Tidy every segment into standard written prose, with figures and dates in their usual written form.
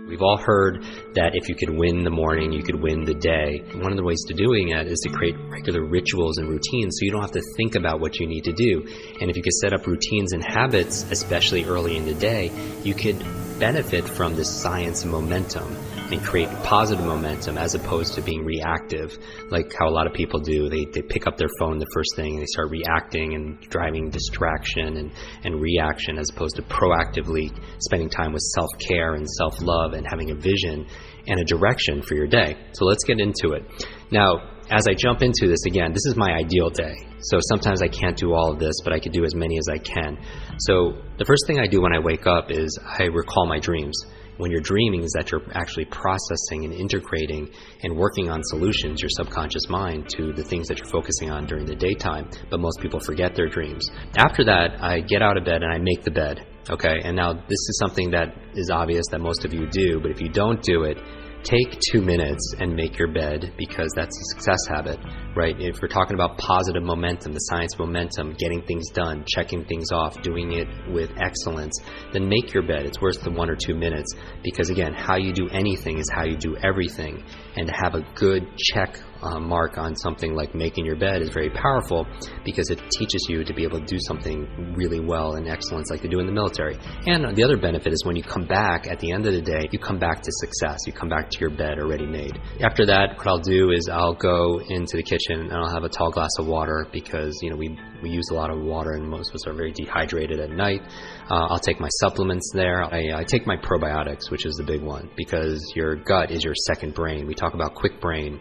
We've all heard that if you could win the morning, you could win the day. One of the ways to doing it is to create regular rituals and routines so you don't have to think about what you need to do. And if you could set up routines and habits, especially early in the day, you could benefit from this science of momentum and create positive momentum as opposed to being reactive, like how a lot of people do. They pick up their phone the first thing and they start reacting and driving distraction and reaction, as opposed to proactively spending time with self-care and self-love and having a vision and a direction for your day. So let's get into it. Now, as I jump into this again, this is my ideal day. So sometimes I can't do all of this, but I could do as many as I can. So the first thing I do when I wake up is I recall my dreams. When you're dreaming is that you're actually processing and integrating and working on solutions, your subconscious mind, to the things that you're focusing on during the daytime. But most people forget their dreams. After that, I get out of bed and I make the bed. Okay, and now this is something that is obvious that most of you do, but if you don't do it, take 2 minutes and make your bed, because that's a success habit, right? If we're talking about positive momentum, the science of momentum, getting things done, checking things off, doing it with excellence, then make your bed. It's worth the 1 or 2 minutes, because again, how you do anything is how you do everything. And to have a good check mark on something like making your bed is very powerful, because it teaches you to be able to do something really well in excellence like they do in the military. And the other benefit is when you come back at the end of the day, you come back to success. You come back to your bed already made. After that, what I'll do is I'll go into the kitchen and I'll have a tall glass of water, because we use a lot of water and most of us are very dehydrated at night. I'll take my supplements there. I take my probiotics, which is the big one, because your gut is your second brain. We talk about quick brain,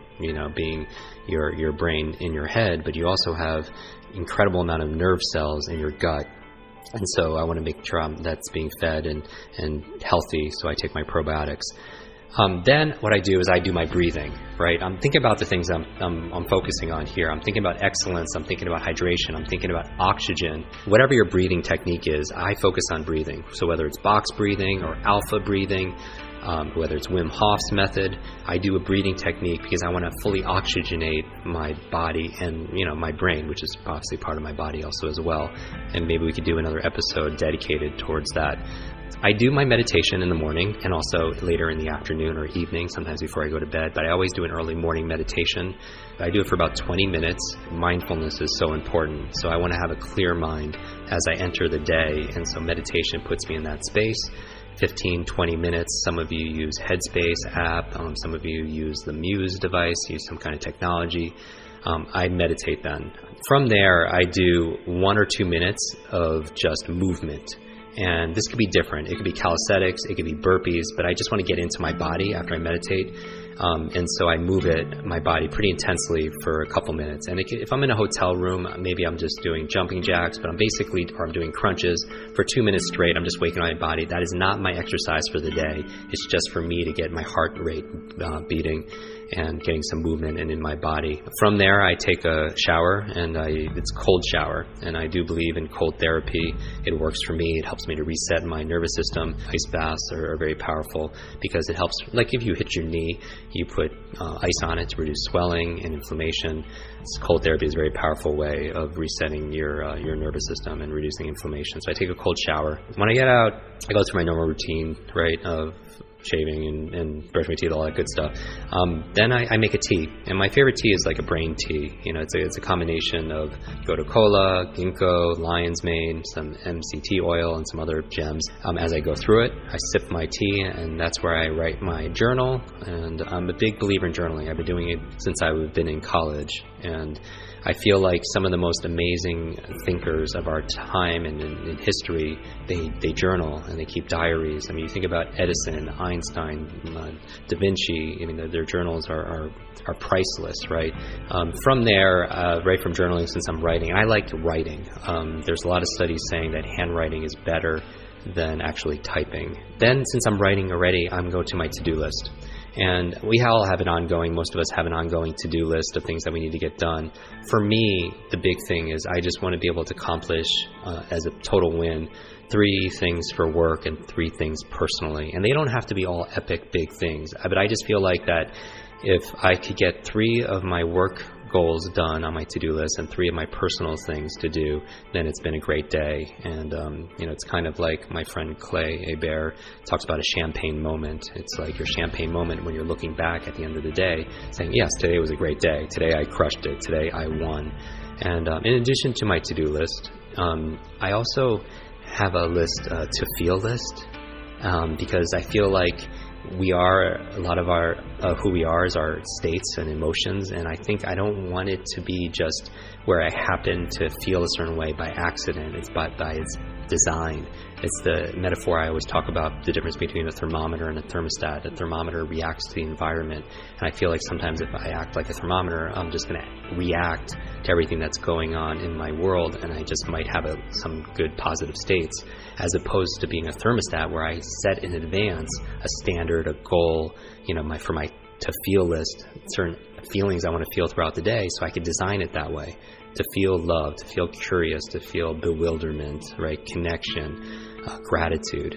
being your brain in your head, but you also have incredible amount of nerve cells in your gut. And so I want to make sure that's being fed and healthy, so I take my probiotics. Then what I do is I do my breathing, right? I'm thinking about the things I'm focusing on here. I'm thinking about excellence. I'm thinking about hydration. I'm thinking about oxygen. Whatever your breathing technique is, I focus on breathing. So whether it's box breathing or alpha breathing, whether it's Wim Hof's method, I do a breathing technique because I want to fully oxygenate my body and my brain, which is obviously part of my body also as well. And maybe we could do another episode dedicated towards that. I do my meditation in the morning and also later in the afternoon or evening, sometimes before I go to bed, but I always do an early morning meditation. I do it for about 20 minutes. Mindfulness is so important, so I want to have a clear mind as I enter the day, and so meditation puts me in that space. 15, 20 minutes. Some of you use Headspace app. Some of you use the Muse device, use some kind of technology. I meditate then. From there, I do 1 or 2 minutes of just movement. And this could be different. It could be calisthenics, it could be burpees, but I just want to get into my body after I meditate. And so I move my body pretty intensely for a couple minutes. And if I'm in a hotel room, maybe I'm just doing jumping jacks, but I'm doing crunches for 2 minutes straight. I'm just waking my body. That is not my exercise for the day. It's just for me to get my heart rate beating and getting some movement in my body. From there, I take a shower, and it's a cold shower, and I do believe in cold therapy. It works for me. It helps me to reset my nervous system. Ice baths are very powerful because it helps, like if you hit your knee, you put ice on it to reduce swelling and inflammation. Cold therapy is a very powerful way of resetting your nervous system and reducing inflammation. So I take a cold shower. When I get out, I go through my normal routine, right, of shaving and brush my teeth, all that good stuff. Then I make a tea, and my favorite tea is like a brain tea. It's a combination of Gotu Kola, ginkgo, lion's mane, some MCT oil, and some other gems. As I go through it, I sip my tea, and that's where I write my journal. And I'm a big believer in journaling. I've been doing it since I've been in college, and I feel like some of the most amazing thinkers of our time and in history, they journal and they keep diaries. I mean, you think about Edison, Einstein, Da Vinci. I mean, their journals are priceless, right? From there, right from journaling, since I'm writing, I like writing. There's a lot of studies saying that handwriting is better than actually typing. Then, since I'm writing already, I'm going to my to-do list. And we all have most of us have an ongoing to-do list of things that we need to get done. For me, the big thing is I just want to be able to accomplish, as a total win, 3 things for work and 3 things personally. And they don't have to be all epic big things, but I just feel like that if I could get 3 of my work goals done on my to-do list and 3 of my personal things to do, then it's been a great day. And it's kind of like my friend Clay Hebert talks about a champagne moment. It's like your champagne moment when you're looking back at the end of the day saying, yes, today was a great day. Today I crushed it. Today I won. And in addition to my to-do list, I also have a list to feel list, because I feel like a lot of our who we are is our states and emotions, and I think I don't want it to be just where I happen to feel a certain way by accident. It's by its design. It's the metaphor I always talk about, the difference between a thermometer and a thermostat. A thermometer reacts to the environment, and I feel like sometimes if I act like a thermometer, I'm just going to react to everything that's going on in my world, and I just might have some good positive states, as opposed to being a thermostat where I set in advance a standard, a goal, for my to feel list, certain feelings I want to feel throughout the day, so I could design it that way. To feel love, to feel curious, to feel bewilderment, right? Connection, gratitude.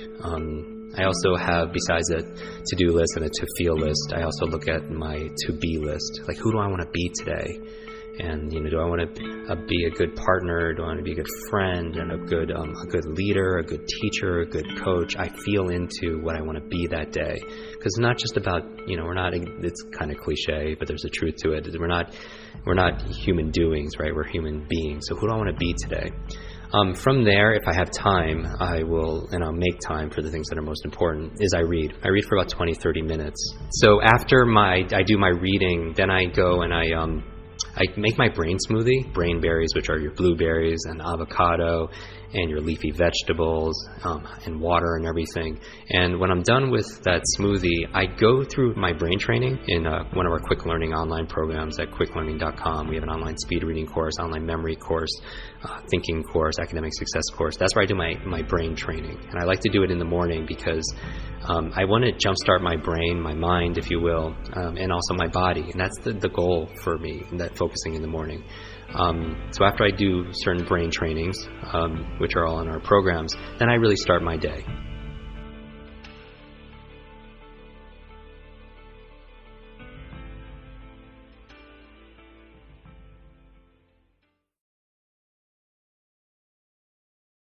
I also have, besides a to-do list and a to-feel list, I also look at my to-be list. Like, who do I want to be today? And do I want to be a good partner? Do I want to be a good friend and a good leader, a good teacher, a good coach? I feel into what I want to be that day, because it's not just about we're not. It's kind of cliche, but there's a truth to it. We're not human doings, right? We're human beings. So who do I want to be today? From there, if I have time, I'll make time for the things that are most important, is I read. I read for about 20, 30 minutes. So after I do my reading, then I go and I make my brain smoothie, brain berries, which are your blueberries and avocado and your leafy vegetables, and water and everything. And when I'm done with that smoothie, I go through my brain training in one of our quick learning online programs at quicklearning.com. We have an online speed reading course, online memory course, thinking course, academic success course. That's where I do my brain training. And I like to do it in the morning because I want to jumpstart my brain, my mind, if you will, and also my body. And that's the goal for me, that focusing in the morning. So after I do certain brain trainings, which are all in our programs, then I really start my day.